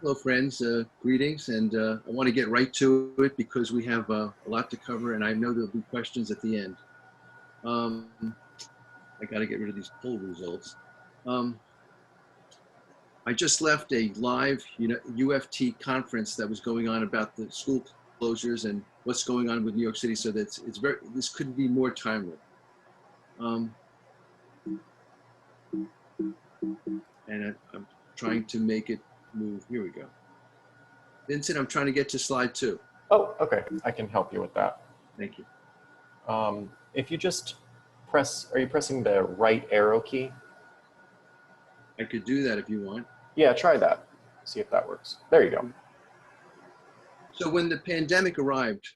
Hello, friends. Greetings, and I want to get right to it because we have a lot to cover, and I know there'll be questions at the end. Um, I got to get rid of these poll results. Um, I just left a live, UFT conference that was going on about the school closures and what's going on with New York City. So that's this couldn't be more timely. Um, and I'm trying to make it move. Here we go. Vincent, I'm trying to get to slide 2. Oh, okay. I can help you with that. Thank you. If you just are you pressing the right arrow key? I could do that if you want. Yeah, try that. See if that works. There you go. So when the pandemic arrived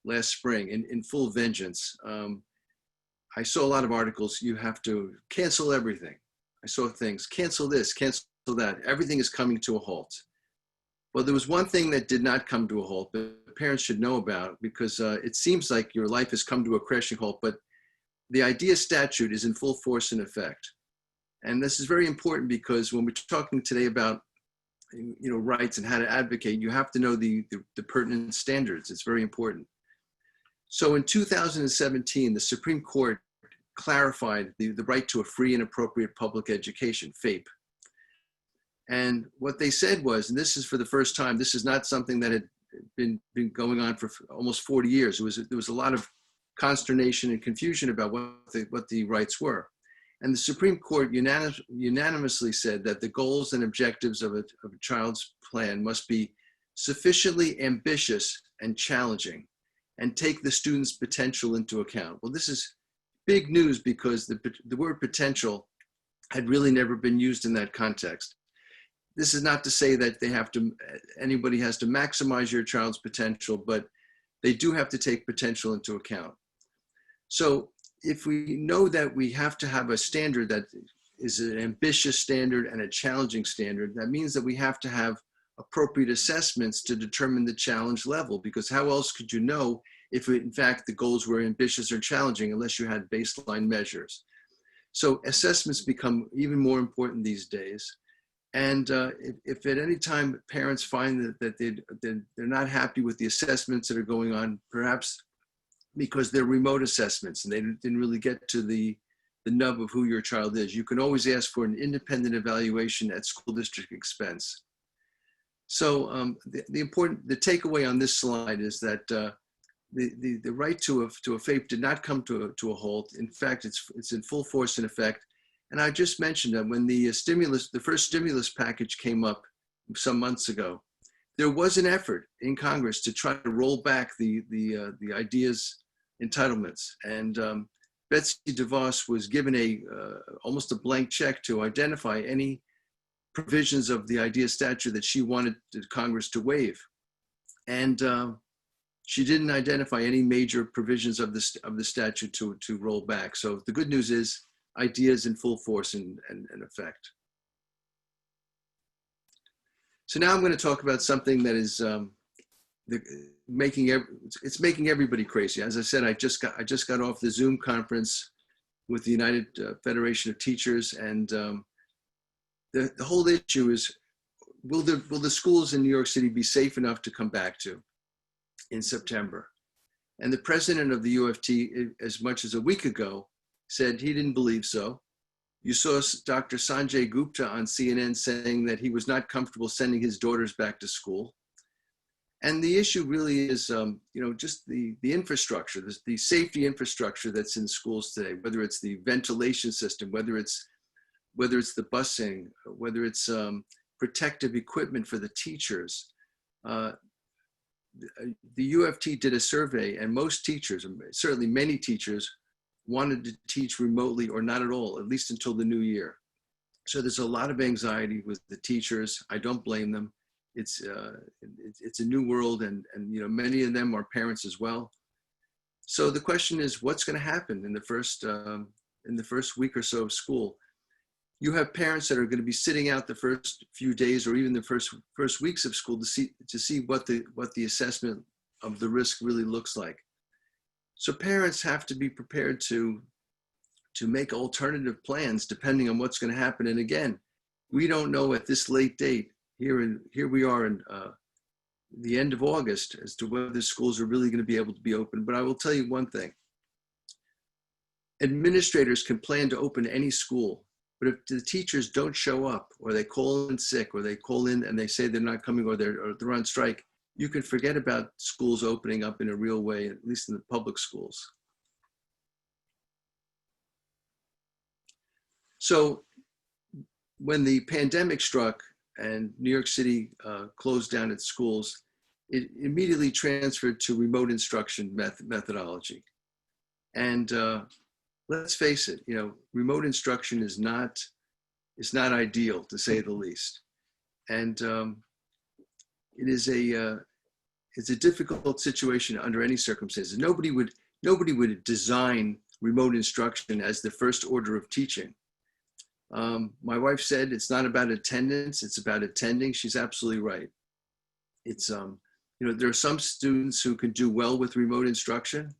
last spring in full vengeance, I saw a lot of articles, you have to cancel everything. I saw things, cancel this, cancel that. Everything is coming to a halt. Well, there was one thing that did not come to a halt, but parents should know about because it seems like your life has come to a crashing halt, but the IDEA statute is in full force and effect. And this is very important because when we're talking today about rights and how to advocate, you have to know the pertinent standards. It's very important. So in 2017, the Supreme Court clarified the right to a free and appropriate public education, FAPE. And what they said was, and this is for the first time, this is not something that had been going on for almost 40 years. There was a lot of consternation and confusion about what the rights were. And the Supreme Court unanimously said that the goals and objectives of a child's plan must be sufficiently ambitious and challenging and take the student's potential into account. Well, this is big news because the word potential had really never been used in that context. This is not to say that anybody has to maximize your child's potential, but they do have to take potential into account. So if we know that we have to have a standard that is an ambitious standard and a challenging standard, that means that we have to have appropriate assessments to determine the challenge level, because how else could you know if in fact the goals were ambitious or challenging unless you had baseline measures? So assessments become even more important these days. And if at any time parents find that they're not happy with the assessments that are going on, perhaps because they're remote assessments and they didn't really get to the nub of who your child is, you can always ask for an independent evaluation at school district expense. So the takeaway on this slide is that the right to a FAPE did not come to a halt. In fact, it's in full force and effect. And I just mentioned that when the first stimulus package came up some months ago, there was an effort in Congress to try to roll back the IDEA's entitlements. And Betsy DeVos was given almost a blank check to identify any provisions of the IDEA statute that she wanted Congress to waive. And she didn't identify any major provisions of the statute to roll back. So the good news is IDEA is in full force and effect. So now I'm going to talk about something that is making everybody crazy. As I said, I just got off the Zoom conference with the United Federation of Teachers, and the whole issue is, will the schools in New York City be safe enough to come back to in September? And the president of the UFT, as much as a week ago, said he didn't believe so. You saw Dr. Sanjay Gupta on CNN saying that he was not comfortable sending his daughters back to school. And the issue really is, just the infrastructure, the safety infrastructure that's in schools today, whether it's the ventilation system, whether it's the busing, whether it's protective equipment for the teachers. The UFT did a survey, and most teachers, certainly many teachers, wanted to teach remotely or not at all, at least until the new year. So there's a lot of anxiety with the teachers. I don't blame them. It's a new world, and many of them are parents as well. So the question is, what's going to happen in the first week or so of school? You have parents that are going to be sitting out the first few days or even the first weeks of school to see what the assessment of the risk really looks like. So parents have to be prepared to make alternative plans depending on what's going to happen. And again, we don't know at this late date here we are in the end of August as to whether schools are really going to be able to be open. But I will tell you one thing. Administrators can plan to open any school, but if the teachers don't show up, or they call in sick, or they call in and they say they're not coming, or they're on strike, you can forget about schools opening up in a real way, at least in the public schools. So when the pandemic struck and New York City closed down its schools, it immediately transferred to remote instruction methodology. And let's face it, remote instruction is not ideal, to say the least. And it's a difficult situation under any circumstances. Nobody would design remote instruction as the first order of teaching. My wife said it's not about attendance, it's about attending. She's absolutely right. It's there are some students who can do well with remote instruction.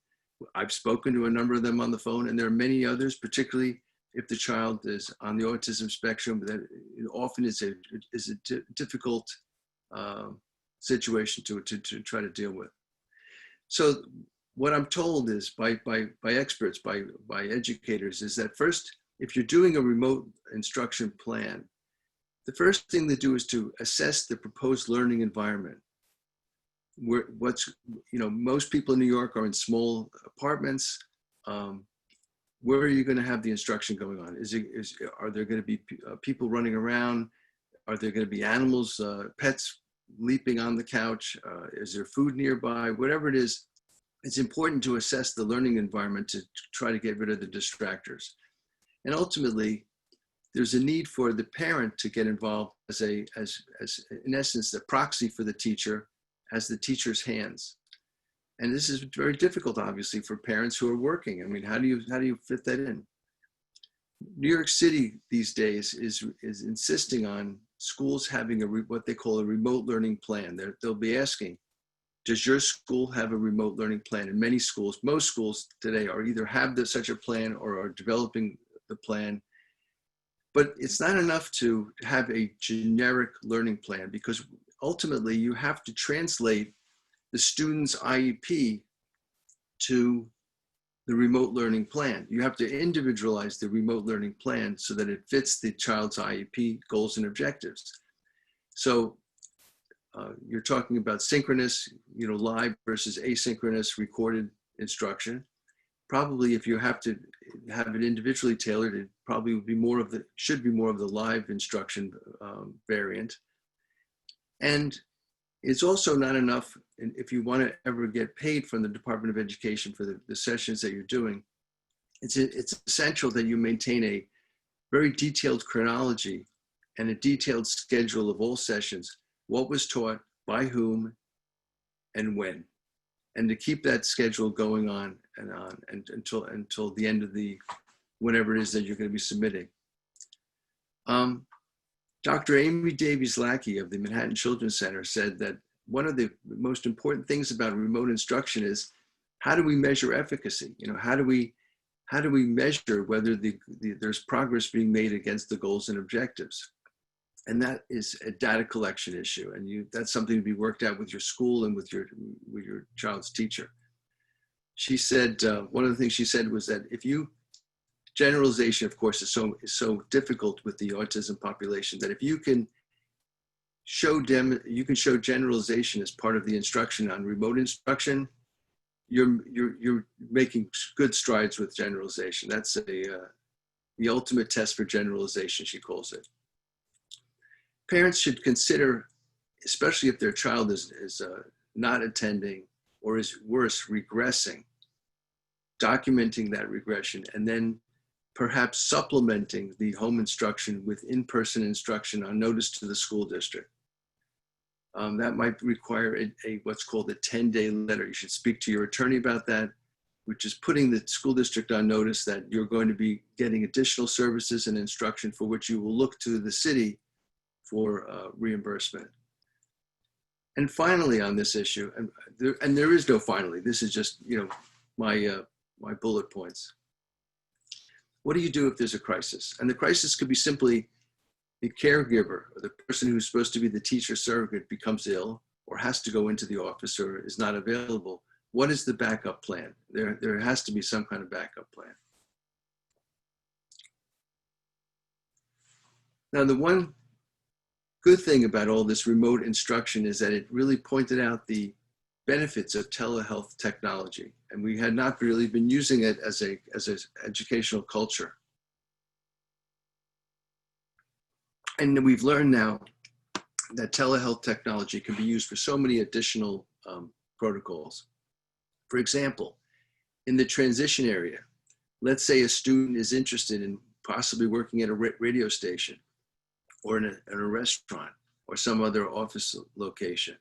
I've spoken to a number of them on the phone, and there are many others, particularly if the child is on the autism spectrum, that often is a difficult situation to try to deal with. So what I'm told is by experts, by educators, is that first, if you're doing a remote instruction plan, the first thing to do is to assess the proposed learning environment. Most people in New York are in small apartments. Where are you going to have the instruction going on? Are there going to be people running around? Are there going to be animals, pets leaping on the couch? Is there food nearby? Whatever it is, it's important to assess the learning environment to try to get rid of the distractors. And ultimately, there's a need for the parent to get involved as in essence, the proxy for the teacher, as the teacher's hands. And this is very difficult, obviously, for parents who are working. I mean, how do you fit that in? New York City these days is insisting on schools having what they call a remote learning plan. They'll be asking, does your school have a remote learning plan? And many schools, most schools today, are either have such a plan or are developing the plan. But it's not enough to have a generic learning plan, because ultimately you have to translate the student's IEP to the remote learning plan. You have to individualize the remote learning plan so that it fits the child's IEP goals and objectives. So you're talking about synchronous, live versus asynchronous recorded instruction. Probably if you have to have it individually tailored, it probably should be more of the live instruction variant. And it's also not enough, if you want to ever get paid from the Department of Education for the sessions that you're doing, it's essential that you maintain a very detailed chronology and a detailed schedule of all sessions, what was taught, by whom, and when. And to keep that schedule going on and on until the end of whatever it is that you're going to be submitting. Dr. Amy Davies Lackey of the Manhattan Children's Center said that one of the most important things about remote instruction is, how do we measure efficacy? How do we measure whether there's progress being made against the goals and objectives? And that is a data collection issue, and that's something to be worked out with your school and with your child's teacher. She said one of the things she said was that generalization, of course, is so difficult with the autism population, that if you can show generalization as part of the instruction on remote instruction, you're making good strides with generalization. That's the ultimate test for generalization, she calls it. Parents should consider, especially if their child is not attending or is worse, regressing, documenting that regression, and then perhaps supplementing the home instruction with in-person instruction on notice to the school district. That might require what's called a 10-day letter. You should speak to your attorney about that, which is putting the school district on notice that you're going to be getting additional services and instruction for which you will look to the city for reimbursement. And finally, on this issue, and there is no finally, this is just my bullet points. What do you do if there's a crisis? And the crisis could be simply the caregiver or the person who's supposed to be the teacher surrogate becomes ill or has to go into the office or is not available, what is the backup plan? There has to be some kind of backup plan. Now, the one good thing about all this remote instruction is that it really pointed out the benefits of telehealth technology, and we had not really been using it as an educational culture. And we've learned now that telehealth technology can be used for so many additional protocols. For example, in the transition area, let's say a student is interested in possibly working at a radio station or in a restaurant or some other office location.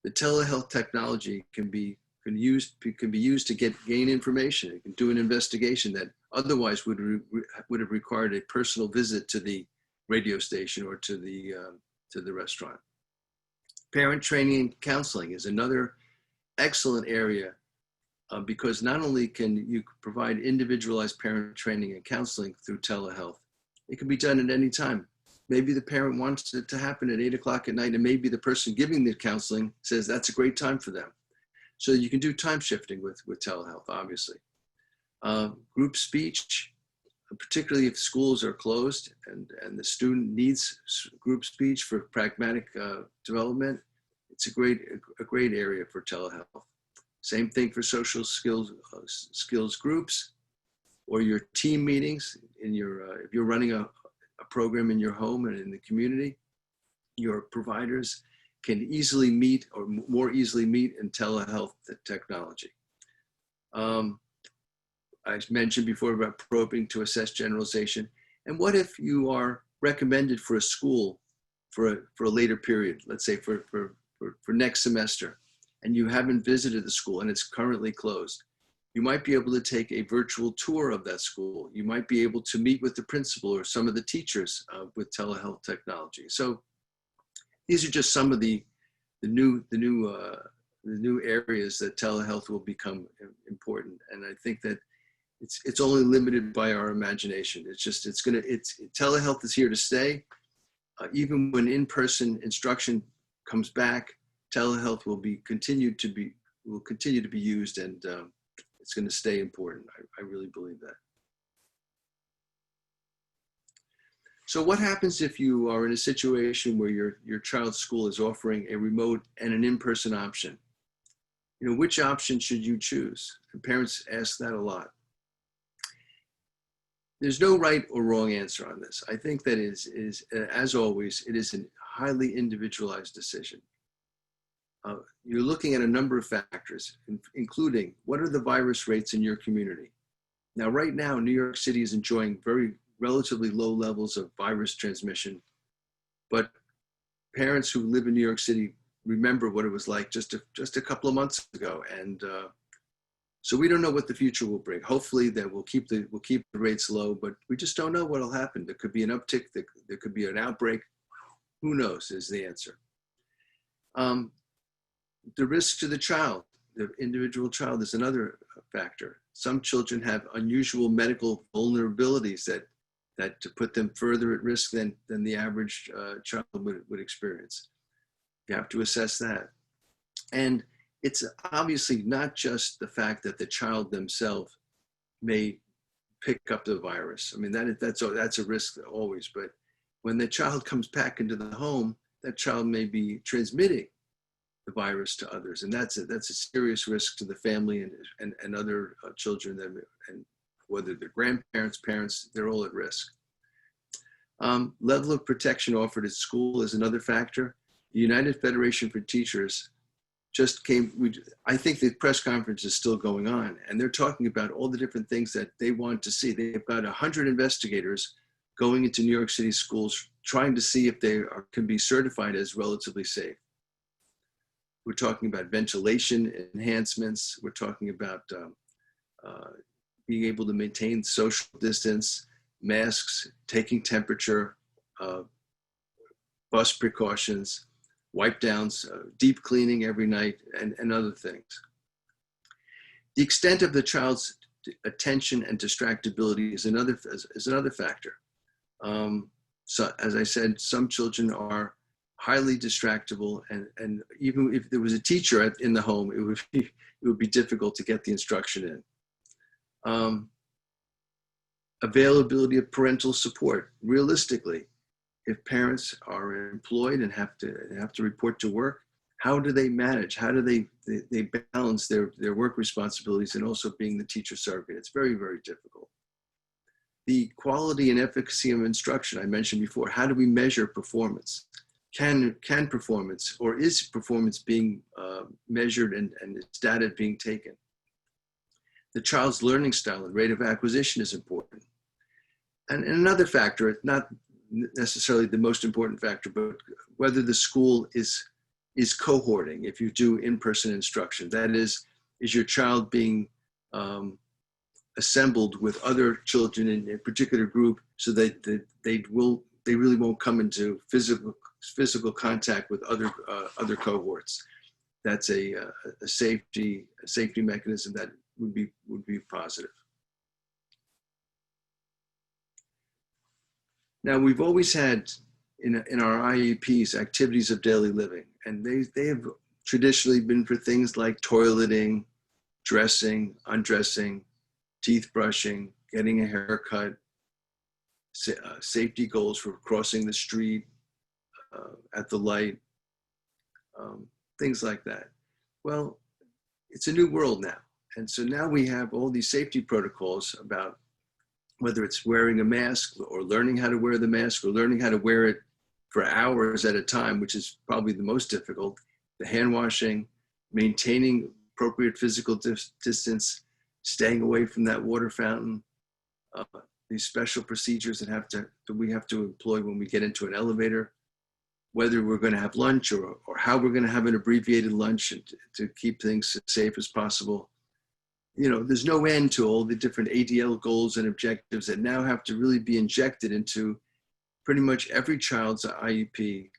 The telehealth technology can be used to gain information. It can do an investigation that otherwise would have required a personal visit to the radio station or to the restaurant. Parent training and counseling is another excellent area because not only can you provide individualized parent training and counseling through telehealth, it can be done at any time. Maybe the parent wants it to happen at 8 o'clock at night, and maybe the person giving the counseling says that's a great time for them. So you can do time shifting with telehealth, obviously. Group speech, particularly if schools are closed and the student needs group speech for pragmatic development, it's a great area for telehealth. Same thing for social skills groups or your team meetings in your if you're running a program in your home and in the community, your providers can easily meet or more easily meet in telehealth technology. I mentioned before about probing to assess generalization. And what if you are recommended for a school for a later period, let's say for next semester, and you haven't visited the school and it's currently closed? You might be able to take a virtual tour of that school. You might be able to meet with the principal or some of the teachers with telehealth technology. So these are just some of the new areas that telehealth will become important. And I think that it's only limited by our imagination. Telehealth is here to stay. Even when in-person instruction comes back, telehealth will continue to be used, and it's going to stay important. I really believe that. So what happens if you are in a situation where your child's school is offering a remote and an in-person option? You know, which option should you choose? And parents ask that a lot. There's no right or wrong answer on this. I think that as always, it is a highly individualized decision. You're looking at a number of factors, including what are the virus rates in your community? Now, right now, New York City is enjoying relatively low levels of virus transmission, but parents who live in New York City remember what it was like just a couple of months ago, and so we don't know what the future will bring. Hopefully, that we'll keep the rates low, but we just don't know what will happen. There could be an uptick. There could be an outbreak. Who knows? Is the answer. The risk to the child, the individual child, is another factor. Some children have unusual medical vulnerabilities that to put them further at risk than the average child would experience. You have to assess that. And it's obviously not just the fact that the child themselves may pick up the virus. I mean, that's a risk always, but when the child comes back into the home, that child may be transmitting the virus to others, and that's a serious risk to the family and other children, and whether they're grandparents, parents, they're all at risk. Level of protection offered at school is another factor. The United Federation for Teachers just I think the press conference is still going on, and they're talking about all the different things that they want to see. They've got 100 investigators going into New York City schools trying to see if they can be certified as relatively safe. We're talking about ventilation enhancements. We're talking about being able to maintain social distance, masks, taking temperature, bus precautions, wipe downs, deep cleaning every night, and other things. The extent of the child's attention and distractibility is another factor. So, as I said, some children are highly distractible, and even if there was a teacher in the home, it would be difficult to get the instruction in. Availability of parental support. Realistically, if parents are employed and have to report to work, how do they manage? How do they balance their work responsibilities and also being the teacher surrogate? It's very, very difficult. The quality and efficacy of instruction I mentioned before. How do we measure performance? Can performance, or is performance being measured and is data being taken? The child's learning style and rate of acquisition is important. And another factor, not necessarily the most important factor, but whether the school is cohorting. If you do in-person instruction, that is your child being assembled with other children in a particular group, so that they really won't come into physical contact with other cohorts. That's a safety mechanism that would be positive. Now, we've always had in our IEPs activities of daily living, and they have traditionally been for things like toileting, dressing, undressing, teeth brushing, getting a haircut, safety goals for crossing the street, at the light, things like that. Well, it's a new world now. And so now we have all these safety protocols about whether it's wearing a mask or learning how to wear the mask or learning how to wear it for hours at a time, which is probably the most difficult, the hand washing, maintaining appropriate physical distance, staying away from that water fountain, these special procedures that we have to employ when we get into an elevator, whether we're going to have lunch or how we're going to have an abbreviated lunch to keep things as safe as possible. You know, there's no end to all the different ADL goals and objectives that now have to really be injected into pretty much every child's IEP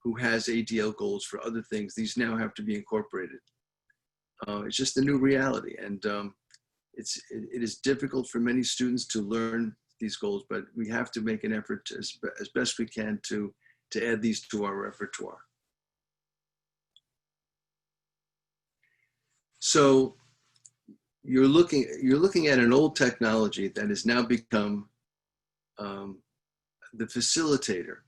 who has ADL goals for other things. These now have to be incorporated. It's just a new reality, and it is difficult for many students to learn these goals, but we have to make an effort as best we can to add these to our repertoire. So you're looking at an old technology that has now become the facilitator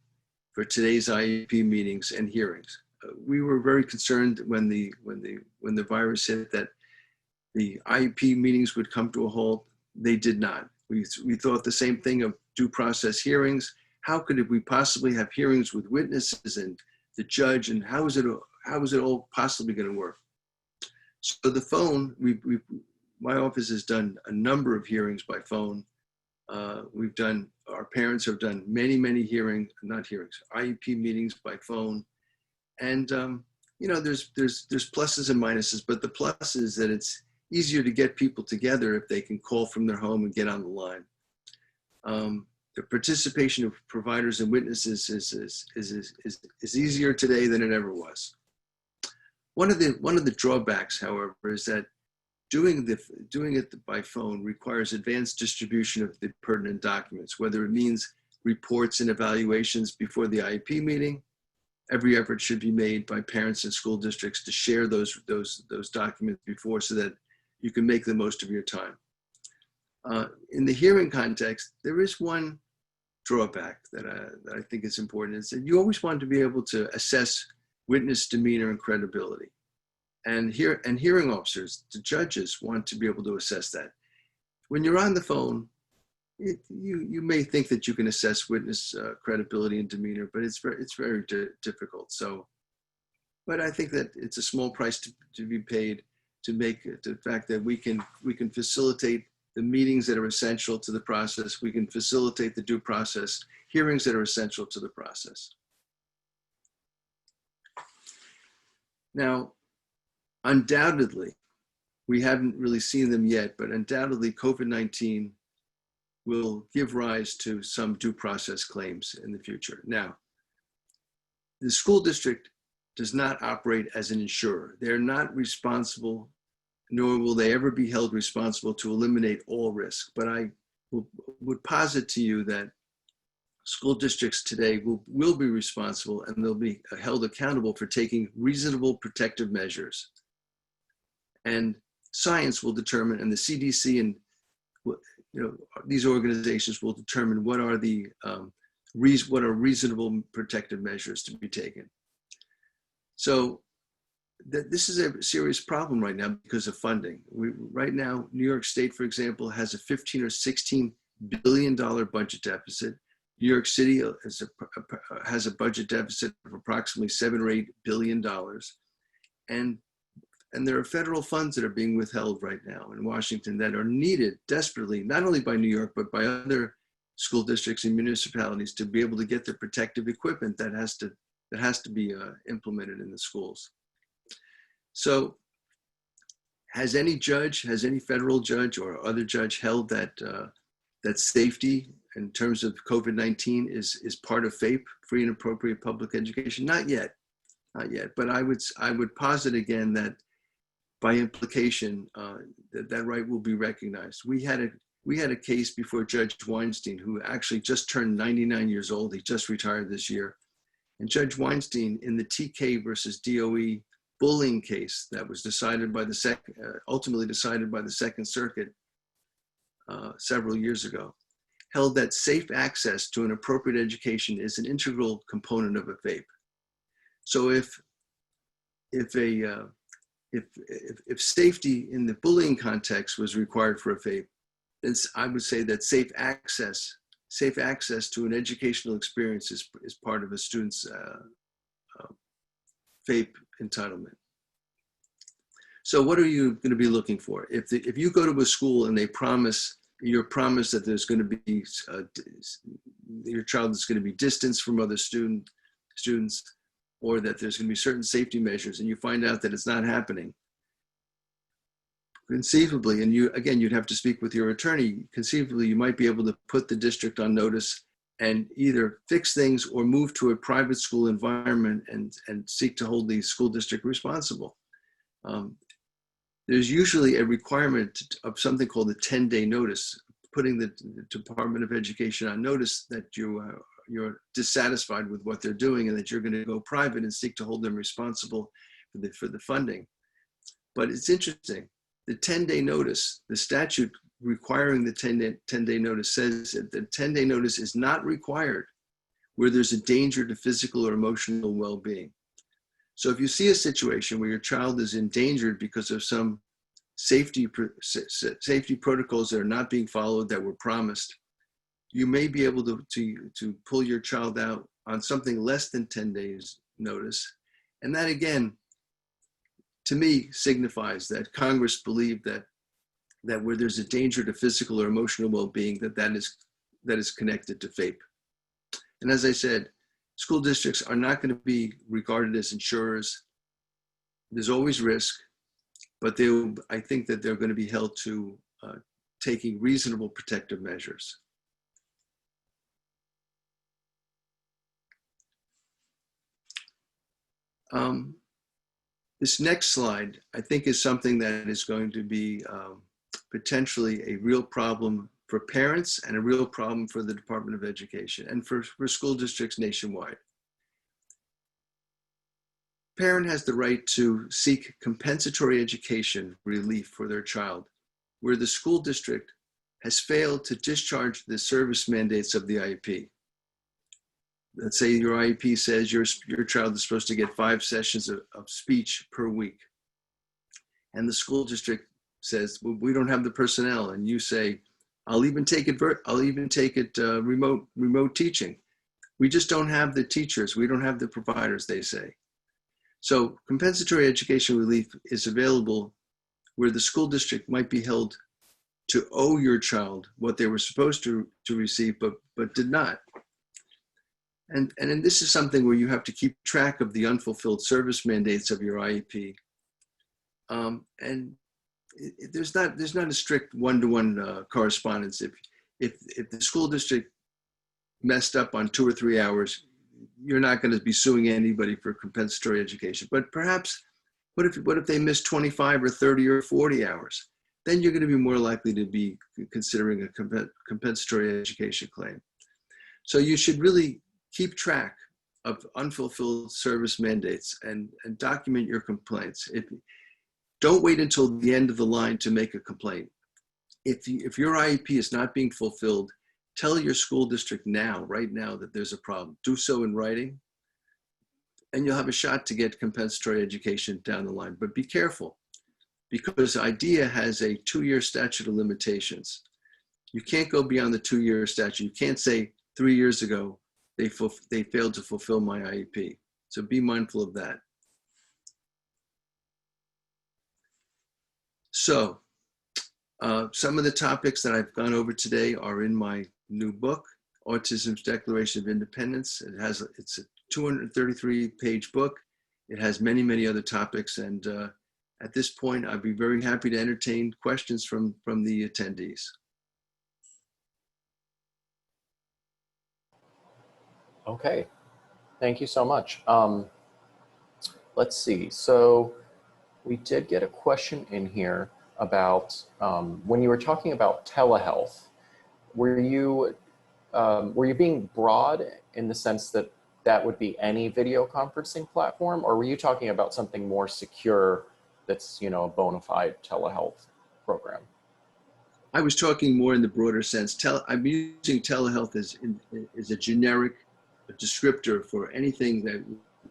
for today's IEP meetings and hearings. We were very concerned when the virus hit that the IEP meetings would come to a halt. They did not. We thought the same thing of due process hearings. How could we possibly have hearings with witnesses and the judge, and how is it all possibly going to work? So the phone, my office has done a number of hearings by phone. Our parents have done many IEP meetings by phone. And, you know, there's pluses and minuses, but the plus is that it's easier to get people together if they can call from their home and get on the line. The participation of providers and witnesses is easier today than it ever was. One of the drawbacks, however, is that doing it by phone requires advanced distribution of the pertinent documents, whether it means reports and evaluations before the IEP meeting. Every effort should be made by parents and school districts to share those documents before, so that you can make the most of your time. In the hearing context, there is one drawback that I think is important. Is that you always want to be able to assess witness demeanor and credibility. And hearing officers, the judges, want to be able to assess that. When you're on the phone, you may think that you can assess witness credibility and demeanor, but it's very difficult. So, but I think that it's a small price to be paid to make the fact that we can facilitate the meetings that are essential to the process. We can facilitate the due process hearings that are essential to the process. Now, undoubtedly, we haven't really seen them yet, but undoubtedly COVID-19 will give rise to some due process claims in the future. Now, the school district does not operate as an insurer. They're not responsible, nor will they ever be held responsible to eliminate all risk. But I would posit to you that school districts today will be responsible, and they'll be held accountable for taking reasonable protective measures. And science will determine, and the CDC and these organizations will determine what are reasonable protective measures to be taken. So this is a serious problem right now because of funding. Right now, New York State, for example, has a $15 or $16 billion budget deficit. New York City has a budget deficit of approximately $7 or $8 billion. And there are federal funds that are being withheld right now in Washington that are needed desperately, not only by New York, but by other school districts and municipalities to be able to get the protective equipment that has to be implemented in the schools. So has any federal judge or other judge held that that safety in terms of COVID-19 is part of FAPE, free and appropriate public education? Not yet, but I would posit again that by implication, that right will be recognized. We had a case before Judge Weinstein, who actually just turned 99 years old. He just retired this year. And Judge Weinstein, in the TK versus DOE bullying case that was ultimately decided by the Second Circuit several years ago, held that safe access to an appropriate education is an integral component of a FAPE. So if safety in the bullying context was required for a FAPE, then I would say that safe access to an educational experience is part of a student's FAPE entitlement. So what are you going to be looking for? If you go to a school and you're promised that there's going to be, your child is going to be distanced from other students, or that there's going to be certain safety measures, and you find out that it's not happening, conceivably, and you'd have to speak with your attorney, conceivably you might be able to put the district on notice and either fix things or move to a private school environment and seek to hold the school district responsible. There's usually a requirement of something called a 10-day notice, putting the Department of Education on notice that you're dissatisfied with what they're doing and that you're going to go private and seek to hold them responsible for the funding. But it's interesting, the 10-day notice, the statute requiring the 10-day notice says that the 10-day notice is not required where there's a danger to physical or emotional well-being. So if you see a situation where your child is endangered because of some safety protocols that are not being followed that were promised, you may be able to pull your child out on something less than 10 days notice. And that again, to me, signifies that Congress believed that where there's a danger to physical or emotional well-being, that is connected to FAPE. And as I said, school districts are not going to be regarded as insurers. There's always risk, but I think that they're going to be held to taking reasonable protective measures. This next slide, I think, is something that is going to be potentially a real problem for parents and a real problem for the Department of Education and for school districts nationwide. Parent has the right to seek compensatory education relief for their child, where the school district has failed to discharge the service mandates of the IEP. Let's say your IEP says your child is supposed to get 5 sessions of speech per week. And the school district says, well, we don't have the personnel. And you say, I'll even take it remote teaching. We just don't have the teachers. We don't have the providers, they say. So compensatory education relief is available where the school district might be held to owe your child what they were supposed to receive, but did not. And this is something where you have to keep track of the unfulfilled service mandates of your IEP. There's not a strict one-to-one correspondence. If the school district messed up on 2 or 3 hours, you're not going to be suing anybody for compensatory education. But perhaps, what if they miss 25 or 30 or 40 hours? Then you're going to be more likely to be considering a compensatory education claim. So you should really keep track of unfulfilled service mandates and document your complaints. Don't wait until the end of the line to make a complaint. If your IEP is not being fulfilled, tell your school district now, right now, that there's a problem. Do so in writing, and you'll have a shot to get compensatory education down the line. But be careful, because IDEA has a 2-year statute of limitations. You can't go beyond the 2-year statute. You can't say 3 years ago they failed to fulfill my IEP. So be mindful of that. So some of the topics that I've gone over today are in my new book, Autism's Declaration of Independence. It's a 233-page book. It has many, many other topics. And at this point, I'd be very happy to entertain questions from the attendees. Okay, thank you so much. Let's see. So we did get a question in here about when you were talking about telehealth. Were you being broad in the sense that that would be any video conferencing platform, or were you talking about something more secure that's, you know, a bona fide telehealth program? I was talking more in the broader sense. I'm using telehealth as a generic descriptor for anything that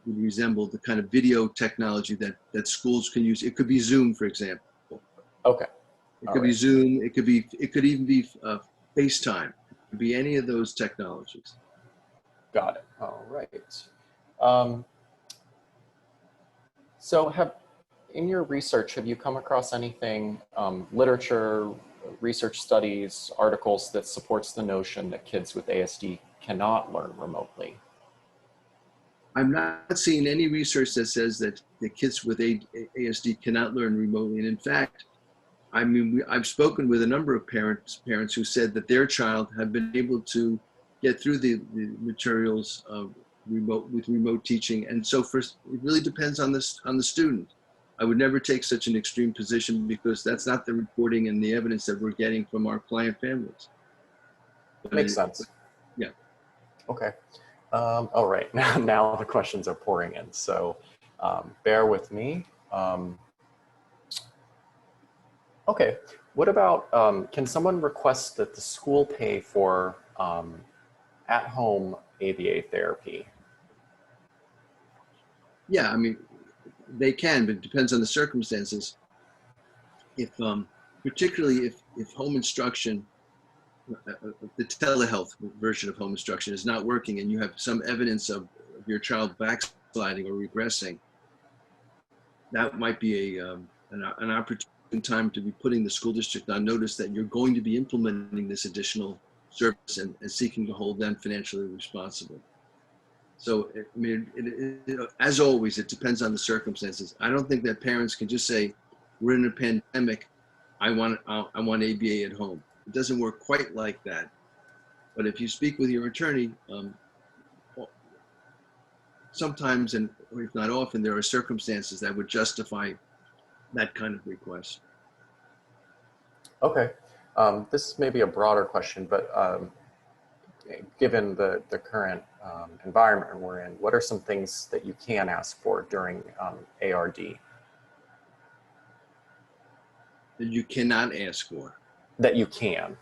would resemble the kind of video technology that schools can use. It could be Zoom, for example. Okay. It could be Zoom. It could even be FaceTime. It could be any of those technologies. Got it. All right. So in your research, have you come across anything, literature, research studies, articles that supports the notion that kids with ASD cannot learn remotely? I'm not seeing any research that says that the kids with ASD cannot learn remotely. And in fact, I mean, I've spoken with a number of parents who said that their child have been able to get through the materials with remote teaching. And so first, it really depends on the student. I would never take such an extreme position because that's not the reporting and the evidence that we're getting from our client families. Makes sense. Yeah. Okay. All right. Now the questions are pouring in. So bear with me. Okay. What about, can someone request that the school pay for at-home ABA therapy? Yeah, I mean, they can, but it depends on the circumstances. If particularly if home instruction, the telehealth version of home instruction is not working, and you have some evidence of your child backsliding or regressing, that might be an opportune time to be putting the school district on notice that you're going to be implementing this additional service and seeking to hold them financially responsible. So, I mean, as always, it depends on the circumstances. I don't think that parents can just say, we're in a pandemic, I want ABA at home. It doesn't work quite like that. But if you speak with your attorney, sometimes, and if not often, there are circumstances that would justify that kind of request. Okay. This may be a broader question, but given the current environment we're in, what are some things that you can ask for during ARD? That you cannot ask for. That you can.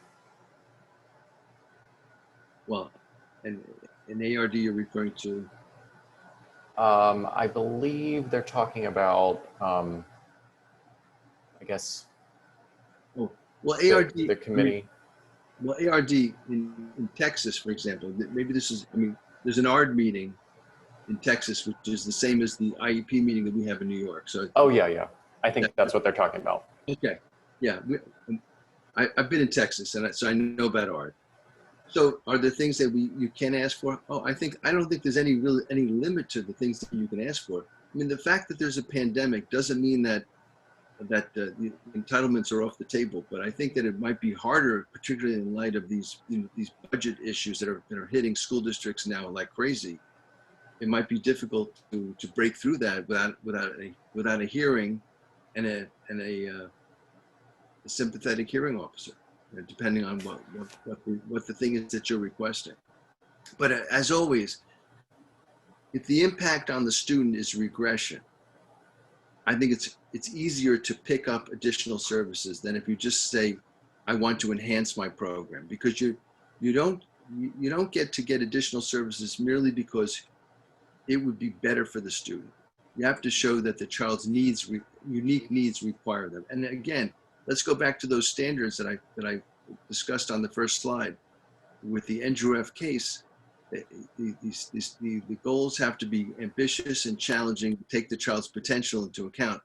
Well, and in ARD you're referring to? I believe they're talking about, I guess, well, ARD, the committee. Well, ARD in Texas, for example, maybe this is, I mean, there's an ARD meeting in Texas, which is the same as the IEP meeting that we have in New York. So. Oh, yeah. I think that's what they're talking about. Okay. Yeah. I've been in Texas, and so I know about ARD. So are there things that you can ask for? Oh, I don't think there's any limit to the things that you can ask for. I mean, the fact that there's a pandemic doesn't mean that the entitlements are off the table, but I think that it might be harder, particularly in light of these budget issues that are hitting school districts now like crazy. It might be difficult to break through that without a hearing and a sympathetic hearing officer, depending on what the thing is that you're requesting. But as always, if the impact on the student is regression, I think it's easier to pick up additional services than if you just say, I want to enhance my program, because you don't you don't get to get additional services merely because it would be better for the student. You have to show that the child's unique needs require them. And again, let's go back to those standards that I discussed on the first slide with the NJRF case. The goals have to be ambitious and challenging, take the child's potential into account.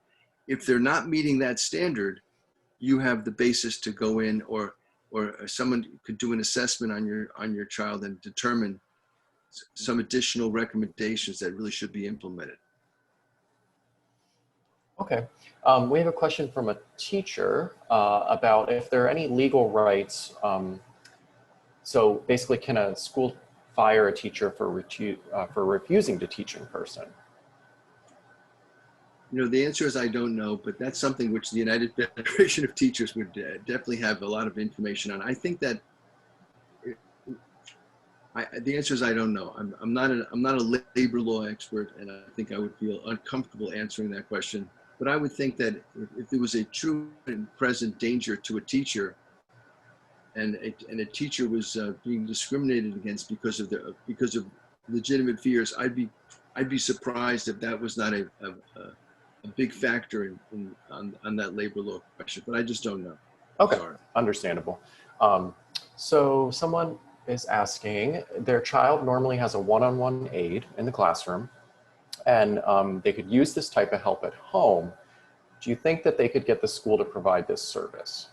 If they're not meeting that standard, you have the basis to go in, or someone could do an assessment on your child and determine some additional recommendations that really should be implemented. Okay. We have a question from a teacher about if there are any legal rights. So basically, can a school fire a teacher for refusing to teach in person? You know, the answer is I don't know, but that's something which the United Federation of Teachers would definitely have a lot of information on. I think that the answer is I don't know. I'm not a labor law expert, and I think I would feel uncomfortable answering that question. But I would think that if there was a true and present danger to a teacher, and a teacher was being discriminated against because of legitimate fears, I'd be surprised if that was not a big factor on that labor law question. But I just don't know. Okay, sorry. Understandable. So someone is asking, their child normally has a one-on-one aide in the classroom, and they could use this type of help at home. Do you think that they could get the school to provide this service?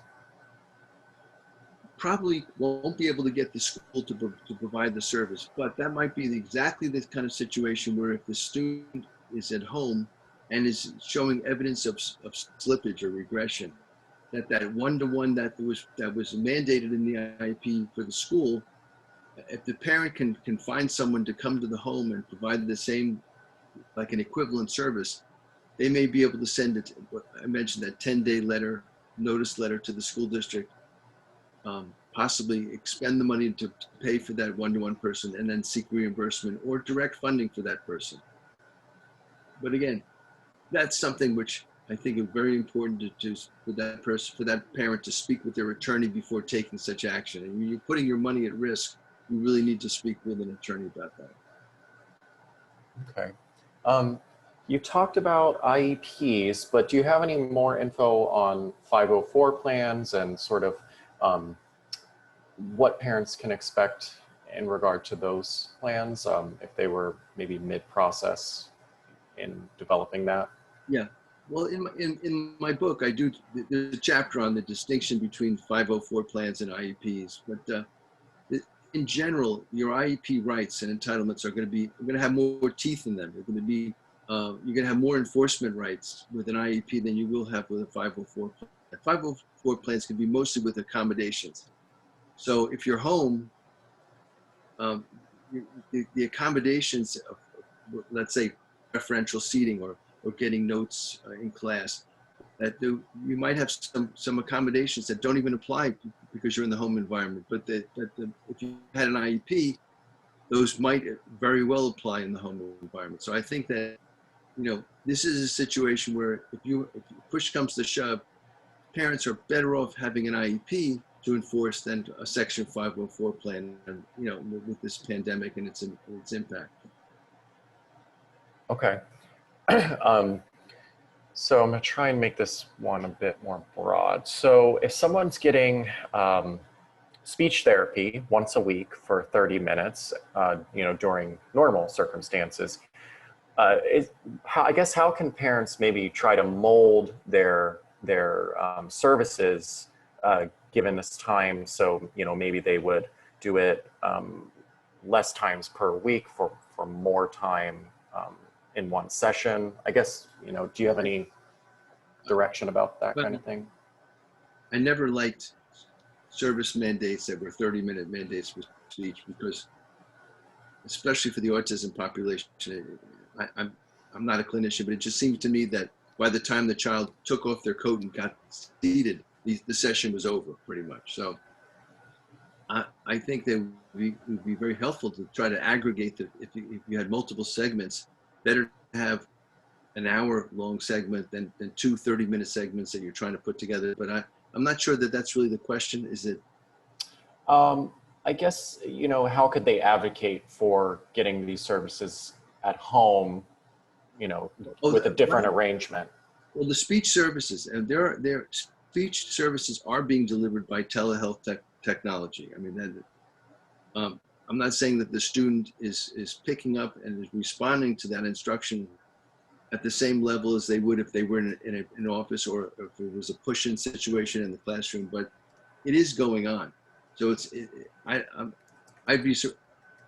Probably won't be able to get the school to provide the service, but that might be exactly the kind of situation where if the student is at home and is showing evidence of slippage or regression, that one-to-one that was mandated in the IEP for the school, if the parent can find someone to come to the home and provide the same, like an equivalent service, they may be able to send it, what I mentioned, that 10-day notice letter to the school district, possibly expend the money to pay for that one-to-one person and then seek reimbursement or direct funding for that person. But again, that's something which I think is very important for that parent to speak with their attorney before taking such action. And when you're putting your money at risk, you really need to speak with an attorney about that. Okay. You talked about IEPs, but do you have any more info on 504 plans and sort of what parents can expect in regard to those plans if they were maybe mid-process in developing that? Yeah. Well, in my book, there's a chapter on the distinction between 504 plans and IEPs. But in general, your IEP rights and entitlements are going to have more teeth in them. They're going to be you're going to have more enforcement rights with an IEP than you will have with a 504 plan. 504 plans can be mostly with accommodations. So if you're home, the accommodations of, let's say, preferential seating or getting notes in class, that you might have some accommodations that don't even apply because you're in the home environment. But if you had an IEP, those might very well apply in the home environment. So I think that, you know, this is a situation where if push comes to shove, parents are better off having an IEP to enforce than a Section 504 plan, and, you know, with this pandemic and its impact. Okay. So I'm going to try and make this one a bit more broad. So if someone's getting speech therapy once a week for 30 minutes, you know, during normal circumstances, I guess how can parents maybe try to mold their services given this time? So, you know, maybe they would do it less times per week for more time in one session. I guess, you know, do you have any direction about that kind of thing? I never liked service mandates that were 30-minute mandates for speech, because especially for the autism population, I'm not a clinician, but it just seemed to me that by the time the child took off their coat and got seated, the session was over pretty much. So I think that would be very helpful to try to aggregate if you had multiple segments, better to have an hour-long segment than two 30-minute segments that you're trying to put together. But I'm not sure that that's really the question. Is it? I guess, how could they advocate for getting these services at home, with a different arrangement? Well, the speech services, and their speech services are being delivered by telehealth technology. I mean, I'm not saying that the student is picking up and is responding to that instruction at the same level as they would if they were in an office, or if it was a push-in situation in the classroom, but it is going on. So I'd be,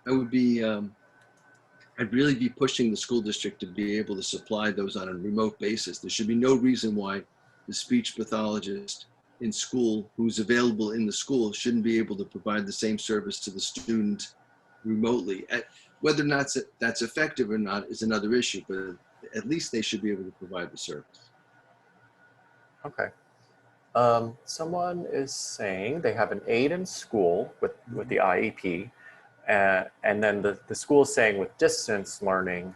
I would be, I'd really be pushing the school district to be able to supply those on a remote basis. There should be no reason why the speech pathologist in school who's available in the school shouldn't be able to provide the same service to the student remotely. Whether or not that's effective or not is another issue, but at least they should be able to provide the service. Okay. Someone is saying they have an aide in school with the IEP, and then the school is saying with distance learning,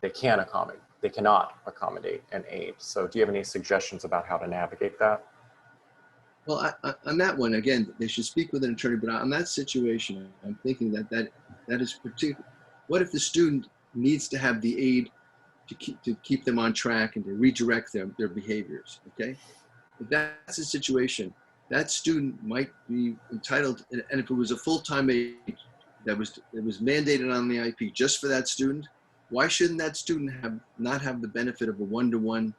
they cannot accommodate an aide. So do you have any suggestions about how to navigate that? Well, on that one, again, they should speak with an attorney, but on that situation, I'm thinking that is particular. What if the student needs to have the aide to keep them on track and to redirect their behaviors, okay? If that's the situation, that student might be entitled, and if it was a full-time aide that was mandated on the IP just for that student, why shouldn't that student not have the benefit of a one-to-one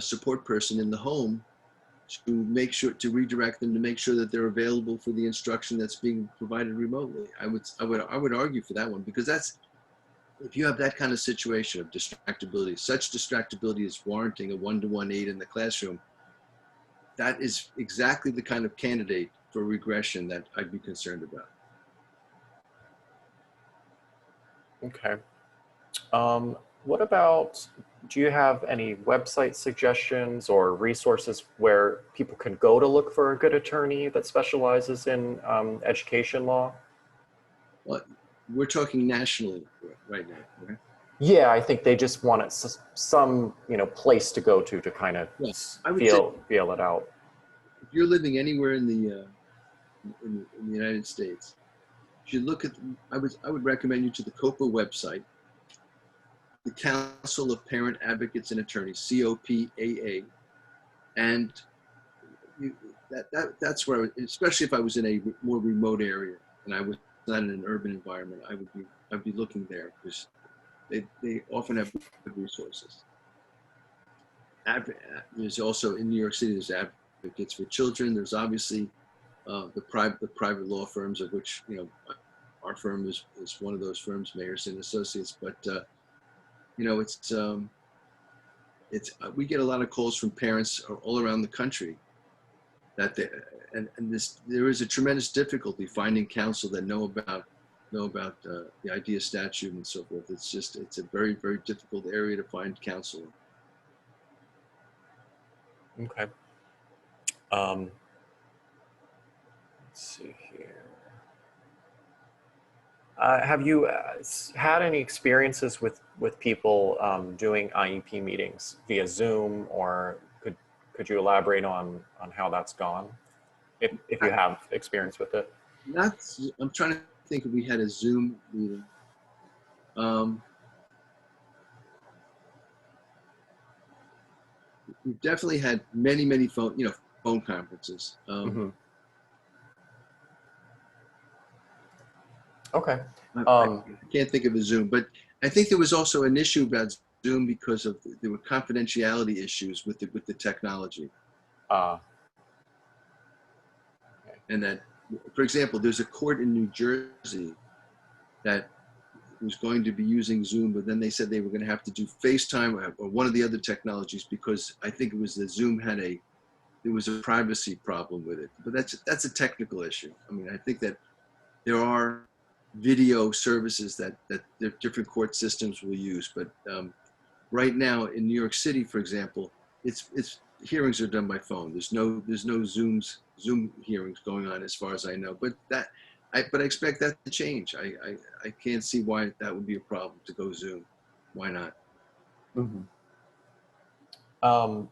support person in the home to make sure to redirect them, to make sure that they're available for the instruction that's being provided remotely? I would argue for that one, because if you have that kind of situation of distractibility, such distractibility is warranting a one-to-one aide in the classroom, that is exactly the kind of candidate for regression that I'd be concerned about. Okay. What about, do you have any website suggestions or resources where people can go to look for a good attorney that specializes in education law? Well, we're talking nationally right now, right? Yeah, I think they just want some place to go to kind of feel it out. If you're living anywhere in the United States, you should look at. I would recommend you to the COPA website, the Council of Parent Advocates and Attorneys, COPAA, and that's where, especially if I was in a more remote area and I was not in an urban environment, I'd be looking there, because they often have good resources. There's also, in New York City, there's advocates for children. There's obviously the private law firms, of which our firm is one of those firms, Mayerson Associates. But we get a lot of calls from parents all around the country that there is a tremendous difficulty finding counsel that know about the IDEA statute and so forth. It's a very, very difficult area to find counsel. Okay. Let's see here. Have you had any experiences with people doing IEP meetings via Zoom, or could you elaborate on how that's gone, if you have experience with it? I'm trying to think if we had a Zoom meeting. We've definitely had many phone conferences. Okay. I can't think of a Zoom, but I think there was also an issue about Zoom because there were confidentiality issues with the technology. Okay. And that, for example, there's a court in New Jersey that was going to be using Zoom, but then they said they were going to have to do FaceTime or one of the other technologies, because I think it was the Zoom there was a privacy problem with it. But that's a technical issue. I mean, I think that there are video services that the different court systems will use, but right now in New York City, for example, it's hearings are done by phone. There's no Zooms Zoom hearings going on, as far as I know. But I expect that to change. I can't see why that would be a problem to go Zoom. Why not? Mhm. Um,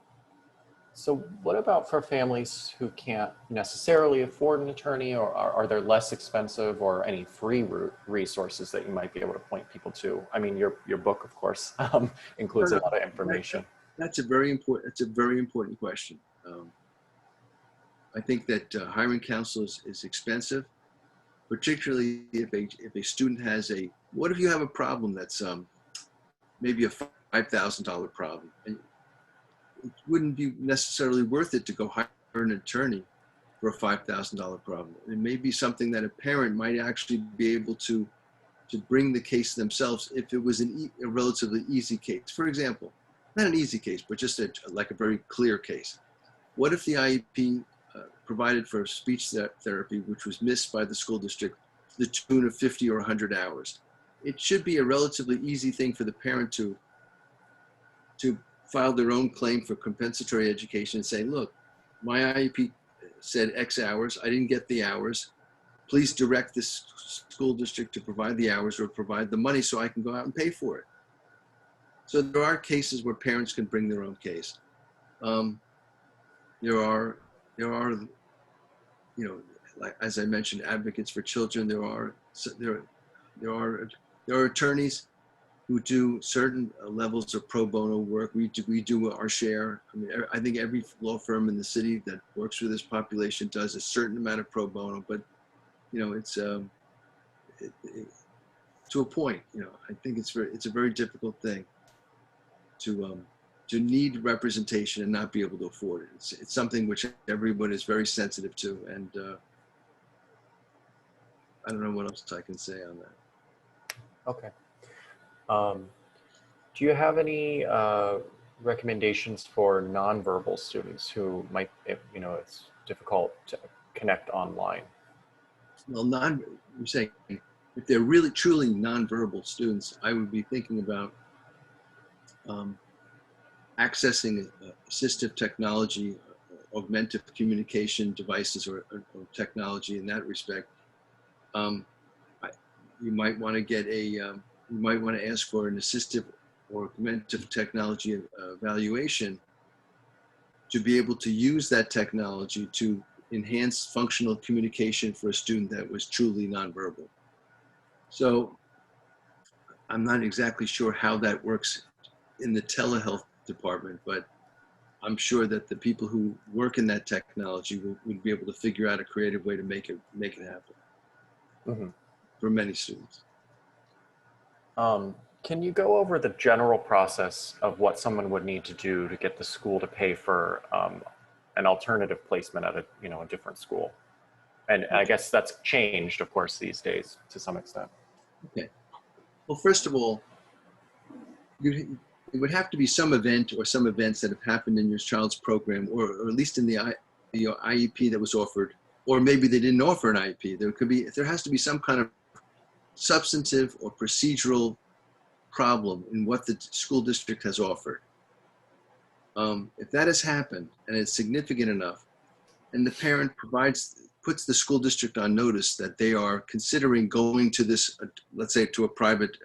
so what about for families who can't necessarily afford an attorney, or are there less expensive or any free resources that you might be able to point people to? I mean, your book, of course, No, includes a no, lot of information. that's a very important. That's a very important question. I think that hiring counsel is expensive, particularly if a student has a. What if you have a problem that's maybe a $5,000 problem, and it wouldn't be necessarily worth it to go hire an attorney for a $5,000 problem. It may be something that a parent might actually be able to bring the case themselves if it was a relatively easy case. For example, not an easy case, but just like a very clear case. What if the IEP provided for speech therapy, which was missed by the school district, to the tune of 50 or 100 hours? It should be a relatively easy thing for the parent to file their own claim for compensatory education and say, look, my IEP said X hours, I didn't get the hours. Please direct this school district to provide the hours or provide the money so I can go out and pay for it. So there are cases where parents can bring their own case. Um, there are, like as I mentioned, advocates for children. There are attorneys who do certain levels of pro bono work. We do our share. I mean, I think every law firm in the city that works with this population does a certain amount of pro bono, but it's to a point. I think it's a very difficult thing to need representation and not be able to afford it. It's something which everyone is very sensitive to, and I don't know what else I can say on that. Okay. Do you have any recommendations for nonverbal students who might, it's difficult to connect online? Well, you're saying if they're really truly nonverbal students, I would be thinking about accessing assistive technology, augmented communication devices, or technology in that respect. Um, you might want to you might want to ask for an assistive or augmented technology evaluation to be able to use that technology to enhance functional communication for a student that was truly nonverbal. So I'm not exactly sure how that works in the telehealth department, but I'm sure that the people who work in that technology would be able to figure out a creative way to make it happen Mm-hmm. for many students. Can you go over the general process of what someone would need to do to get the school to pay for an alternative placement at a different school? And I guess that's changed, of course, these days to some extent. Okay. Well, first of all, it would have to be some event or some events that have happened in your child's program, or at least in the IEP that was offered, or maybe they didn't offer an IEP. There has to be some kind of substantive or procedural problem in what the school district has offered. If that has happened and it's significant enough, and the parent puts the school district on notice that they are considering going to this, let's say to a private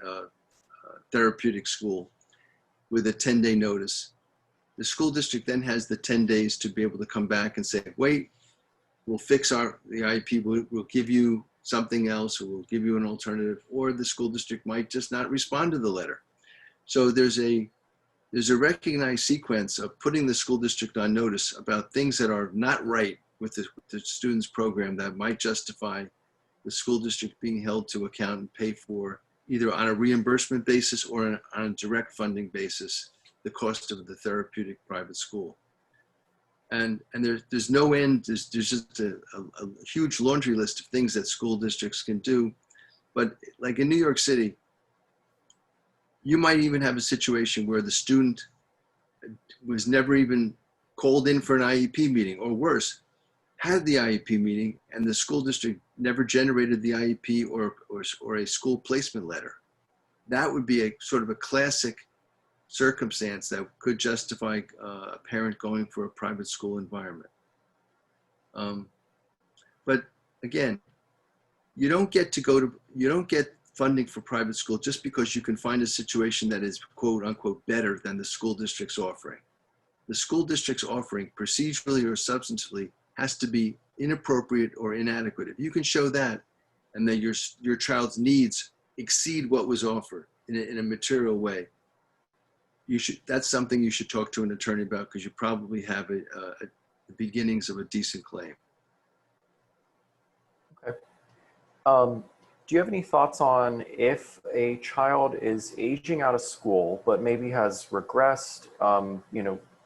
therapeutic school with a 10-day notice, the school district then has the 10 days to be able to come back and say, wait, we'll fix the IEP, we'll give you something else, or we'll give you an alternative, or the school district might just not respond to the letter. So there's a recognized sequence of putting the school district on notice about things that are not right with the student's program that might justify the school district being held to account and pay for, either on a reimbursement basis or on a direct funding basis, the cost of the therapeutic private school. And there's no end. There's just a huge laundry list of things that school districts can do. But like in New York City, you might even have a situation where the student was never even called in for an IEP meeting, or worse, had the IEP meeting and the school district never generated the IEP or a school placement letter. That would be a sort of a classic circumstance that could justify a parent going for a private school environment. But again, you don't get funding for private school just because you can find a situation that is quote unquote better than the school district's offering. The school district's offering, procedurally or substantively, has to be inappropriate or inadequate. If you can show that, and that your child's needs exceed what was offered in a material way, that's something you should talk to an attorney about, because you probably have the beginnings of a decent claim. Okay. Do you have any thoughts on if a child is aging out of school, but maybe has regressed,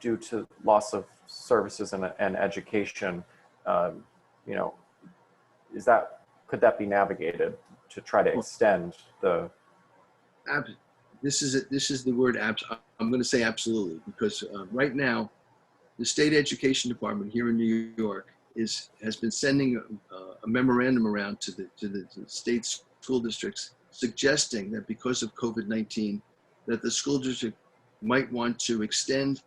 due to loss of services and education, could that be navigated to try to extend the? This is the word I'm going to say absolutely, because right now, the state education department here in New York has been sending a memorandum around to the state school districts, suggesting that because of COVID-19, that the school district might want to extend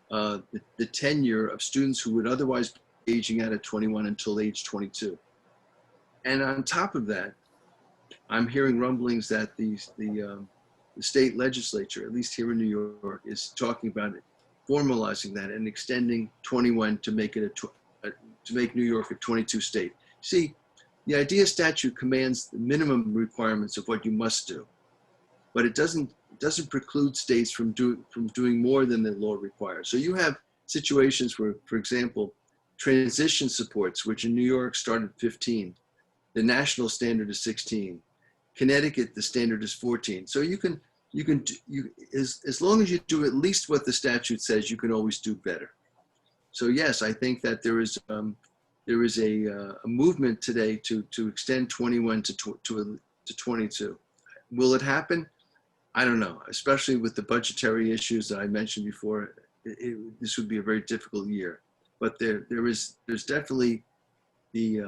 the tenure of students who would otherwise be aging out at 21 until age 22. And on top of that, I'm hearing rumblings that the state legislature, at least here in New York, is talking about it, formalizing that and extending 21 to make it to make New York a 22 state. See, the IDEA statute commands the minimum requirements of what you must do, but it doesn't preclude states from doing more than the law requires. So you have situations where, for example, transition supports, which in New York start at 15, the national standard is 16. Connecticut, the standard is 14. So as long as you do at least what the statute says, you can always do better. So yes, I think that there is a movement today to extend 21 to 22. Will it happen? I don't know, especially with the budgetary issues that I mentioned before. This would be a very difficult year, but there's definitely the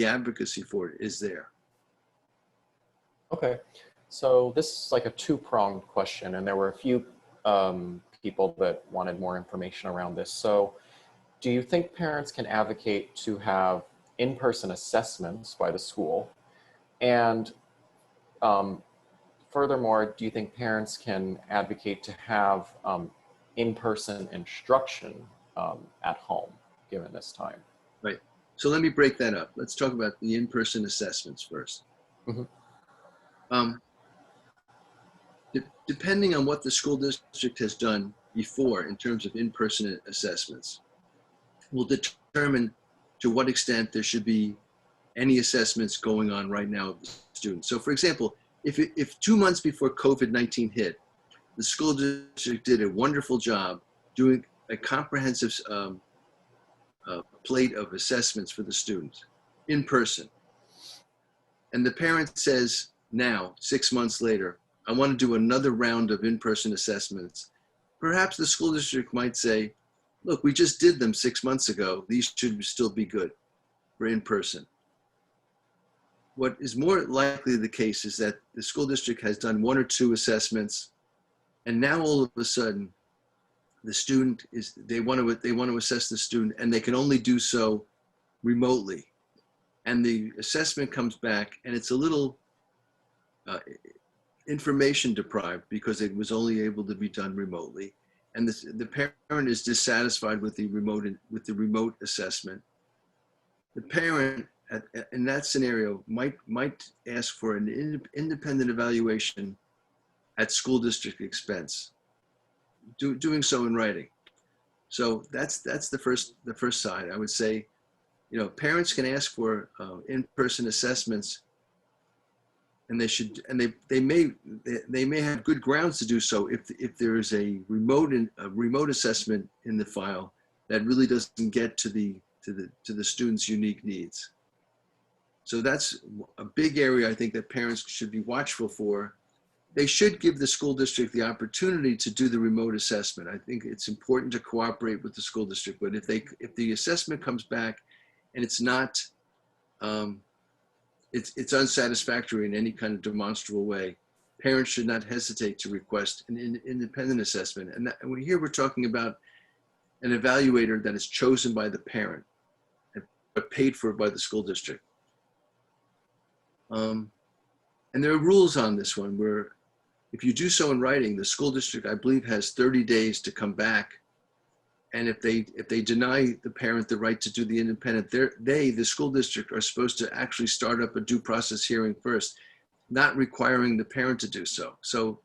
advocacy for it is there. Okay, so this is like a two-pronged question, and there were a few people that wanted more information around this. So do you think parents can advocate to have in-person assessments by the school? And furthermore, do you think parents can advocate to have in-person instruction at home given this time? Right. So let me break that up. Let's talk about the in-person assessments first. Mm-hmm. Depending on what the school district has done before in terms of in-person assessments, will determine to what extent there should be any assessments going on right now of the students. So for example, if 2 months before COVID-19 hit, the school district did a wonderful job doing a comprehensive plate of assessments for the students in person, and the parent says now, 6 months later, I want to do another round of in-person assessments, perhaps the school district might say, look, we just did them 6 months ago. These should still be good for in-person. What is more likely the case is that the school district has done 1 or 2 assessments, and now all of a sudden, the student they want to assess the student, and they can only do so remotely. And the assessment comes back, and it's a little information deprived because it was only able to be done remotely, and the parent is dissatisfied with the remote assessment. The parent in that scenario might ask for an independent evaluation at school district expense, doing so in writing. So that's the first side. I would say, parents can ask for in-person assessments, and they may have good grounds to do so if there is a remote assessment in the file that really doesn't get to the student's unique needs. So that's a big area I think that parents should be watchful for. They should give the school district the opportunity to do the remote assessment. I think it's important to cooperate with the school district, but if the assessment comes back and it's not, it's unsatisfactory in any kind of demonstrable way, parents should not hesitate to request an independent assessment. And here we're talking about an evaluator that is chosen by the parent. paid for by the school district. And there are rules on this one where if you do so in writing, the school district, I believe, has 30 days to come back. And if they deny the parent the right to do the independent, the school district, are supposed to actually start up a due process hearing first, not requiring the parent to do so. So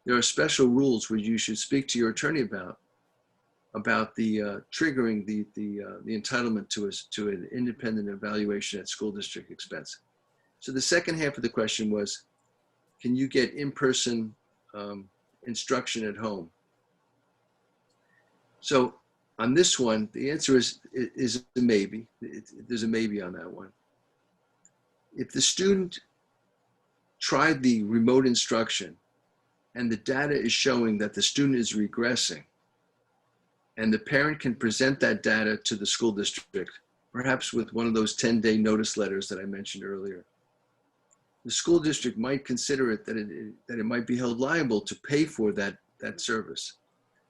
there are special rules where you should speak to your attorney about the triggering the entitlement to an independent evaluation at school district expense. So the second half of the question was, can you get in-person instruction at home? So on this one, the answer is a maybe. There's a maybe on that one. If the student tried the remote instruction and the data is showing that the student is regressing, and the parent can present that data to the school district, perhaps with one of those 10-day notice letters that I mentioned earlier, the school district might consider it that it might be held liable to pay for that service.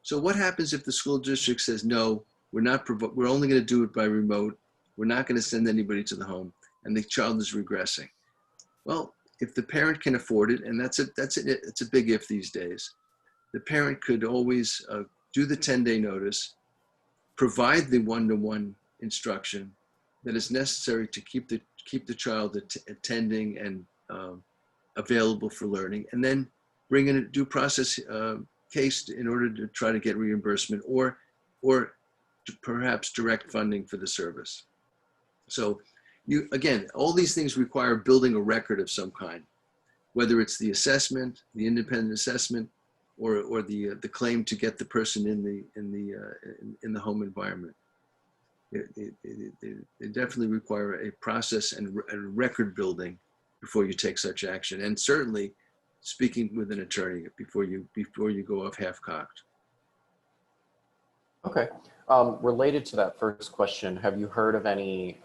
So what happens if the school district says, no, we're only going to do it by remote, we're not going to send anybody to the home, and the child is regressing? Well, if the parent can afford it, and it's a big if these days, the parent could always do the 10-day notice, provide the one-to-one instruction that is necessary to keep the child attending and available for learning, and then bring in a due process case in order to try to get reimbursement or perhaps direct funding for the service. So again, all these things require building a record of some kind, whether it's the assessment, the independent assessment, or the claim to get the person in the home environment. They definitely require a process and record building before you take such action, and certainly speaking with an attorney before you go off half-cocked. Okay. Related to that first question, have you heard of any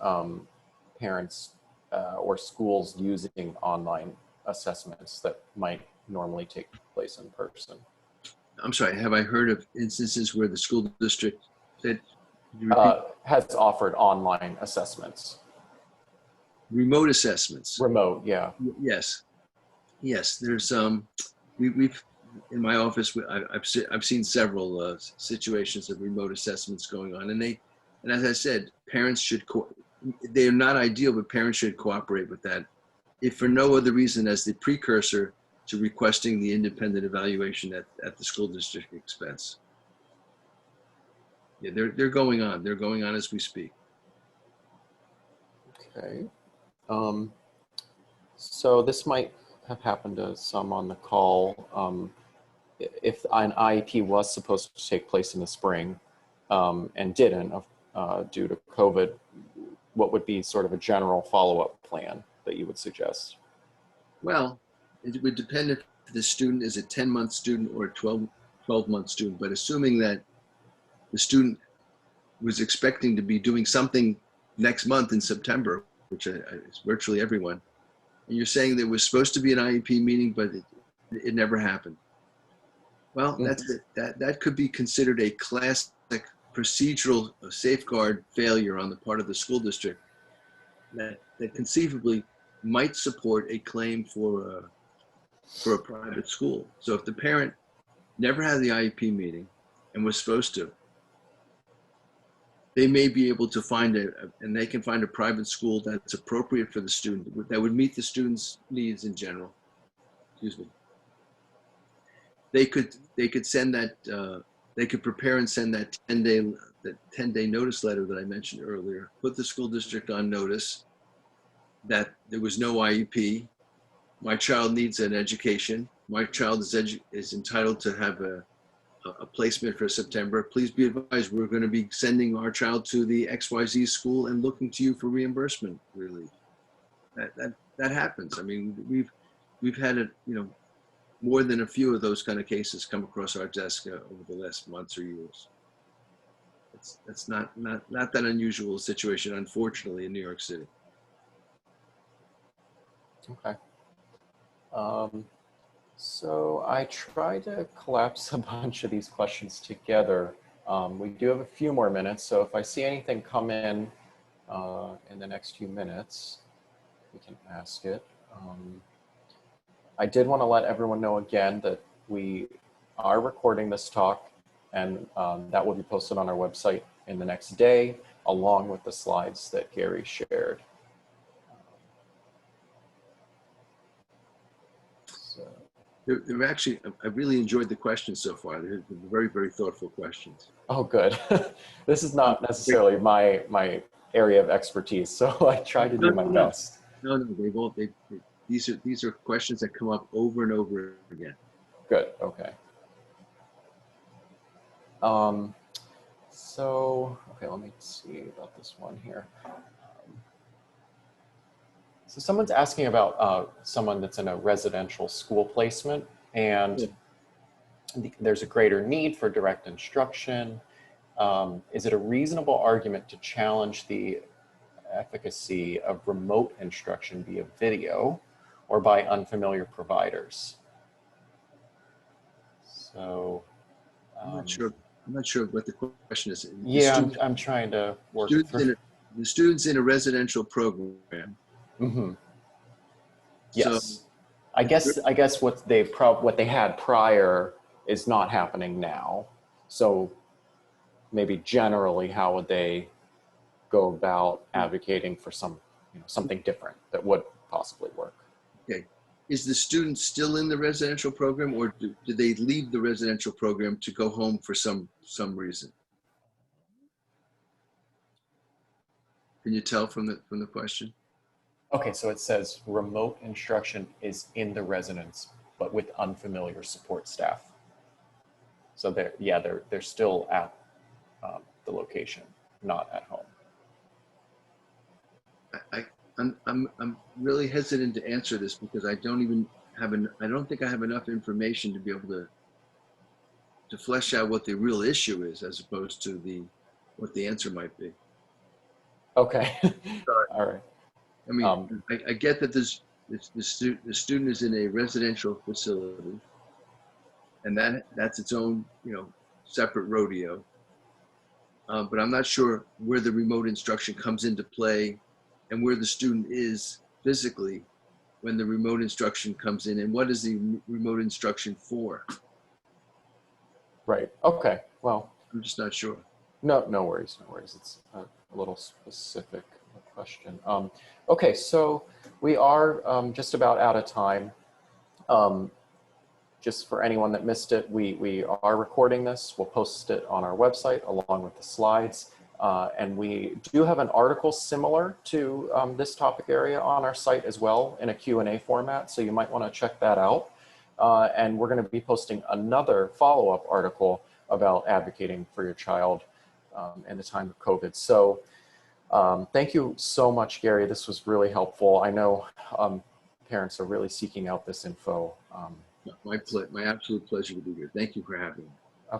parents or schools using online assessments that might normally take place in person? I'm sorry, have I heard of instances where the school district has offered online assessments? Remote assessments. Remote, yeah. Yes. There's we've in my office, I've seen several situations of remote assessments going on, and as I said, parents should they're not ideal, but parents should cooperate with that, if for no other reason as the precursor to requesting the independent evaluation at the school district expense. Yeah, they're going on. They're going on as we speak. Okay. So this might have happened to some on the call. If an IEP was supposed to take place in the spring and didn't due to COVID, what would be sort of a general follow-up plan that you would suggest? Well, it would depend if the student is a 10-month student or a 12-month student, but assuming that the student was expecting to be doing something next month in September, which is virtually everyone, and you're saying there was supposed to be an IEP meeting, but it never happened. Well, that could be considered a classic procedural safeguard failure on the part of the school district that conceivably might support a claim for a private school. So if the parent never had the IEP meeting and was supposed to, they may be able to find and they can find a private school that's appropriate for the student, that would meet the student's needs in general. Excuse me. They could send that, they could prepare and send that 10-day notice letter that I mentioned earlier, put the school district on notice that there was no IEP. My child needs an education. My child is entitled to have a placement for September. Please be advised, we're going to be sending our child to the XYZ school and looking to you for reimbursement relief. That happens. I mean, we've had it, more than a few of those kind of cases come across our desk over the last months or years. It's not that unusual a situation, unfortunately, in New York City. Okay. So I tried to collapse a bunch of these questions together. We do have a few more minutes, so if I see anything come in in the next few minutes, we can ask it. I did want to let everyone know again that we are recording this talk, and that will be posted on our website in the next day, along with the slides that Gary shared. They're actually, I really enjoyed the questions so far. They're very, very thoughtful questions. Oh, good. This is not necessarily my area of expertise, so I try to do my best. No, these are questions that come up over and over again. Good. Okay. Okay, let me see about this one here. So someone's asking about someone that's in a residential school placement, and there's a greater need for direct instruction. Is it a reasonable argument to challenge the efficacy of remote instruction via video or by unfamiliar providers? So I'm not sure what the question is. Yeah, I'm trying to work through. The students in a residential program. Mm-hmm. Yes, So, I guess what they had prior is not happening now. So maybe generally, how would they go about advocating for something different that would possibly work? Okay, is the student still in the residential program, or do they leave the residential program to go home for some reason? Can you tell from the question? Okay, so it says remote instruction is in the residence, but with unfamiliar support staff. So they're still at the location, not at home. I'm really hesitant to answer this because I don't think I have enough information to be able to flesh out what the real issue is, as opposed to what the answer might be. Okay. All right. I mean, I get that the student is in a residential facility, and that's its own, separate rodeo. But I'm not sure where the remote instruction comes into play and where the student is physically when the remote instruction comes in, and what is the remote instruction for? Right. Okay. Well, I'm just not sure. No worries. It's a little specific question. Okay, so we are just about out of time. Just for anyone that missed it, we are recording this. We'll post it on our website along with the slides. And we do have an article similar to this topic area on our site as well in a Q&A format, so you might want to check that out. And we're going to be posting another follow-up article about advocating for your child in the time of COVID. So thank you so much, Gary. This was really helpful. I know parents are really seeking out this info. My absolute pleasure to be here. Thank you for having me.